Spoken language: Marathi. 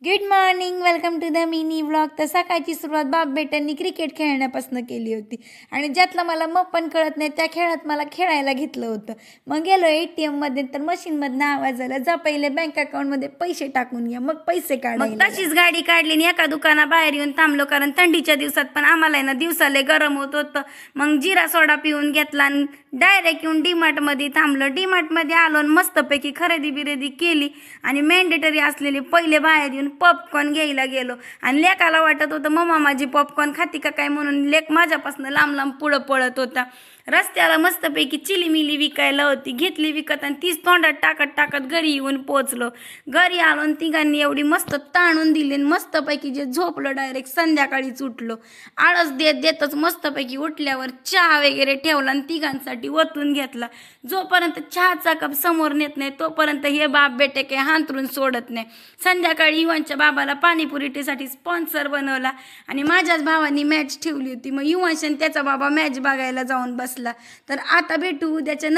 Good morning, welcome to the mini vlog. तर सकाळची सुरुवात बाप बेटांनी क्रिकेट खेळण्यापासून केली होती आणि ज्यातलं मला मग पण कळत नाही त्या खेळात मला खेळायला घेतलं होतं. मग गेलो ATM मध्ये, तर मशीनमधनं आवाज आला, जा पहिले बँक अकाउंटमध्ये पैसे टाकून या, मग पैसे काढायला. मग तशीच गाडी काढली आणि एका दुकानाबाहेर येऊन थांबलो, कारण थंडीच्या दिवसात पण आम्हाला ना दिवसाले गरम होत होतं. मग जिरा सोडा पिऊन घेतला आणि डायरेक्ट येऊन डीमार्टमध्ये थांबलो. डीमार्टमध्ये आलो आणि मस्तपैकी खरेदी बिरेदी केली आणि मॅन्डेटरी असलेले पहिले बाहेर येऊन पॉपकॉर्न घ्यायला गेलो. आणि लेकाला वाटत होतं मम्मा माझी पॉपकॉर्न खाती का काय, म्हणून लेक माझ्यापासून लांब लांब पुढं पळत होता. रस्त्याला मस्तपैकी चिलीमिली विकायला होती, घेतली विकत आणि तीच तोंडात टाकत टाकत घरी येऊन पोचलो. घरी आलो आणि तिघांनी एवढी मस्त ताणून दिली आणि मस्तपैकी जे झोपलो डायरेक्ट संध्याकाळीच उठलो. आळस देत देतच मस्तपैकी उठल्यावर चहा वगैरे ठेवला आणि तिघांसाठी ओतून घेतला. जोपर्यंत चहाचा कप समोर नेत नाही तोपर्यंत हे बाप बेटे काही हांतरून सोडत नाही. संध्याकाळी युवांच्या बाबाला पाणीपुरीसाठी स्पॉन्सर बनवला आणि माझ्याच भावानी मॅच ठेवली होती. मग युवांश आणि त्याचा बाबा मॅच बघायला जाऊन बसला. तर आता भेटू उद्याच्या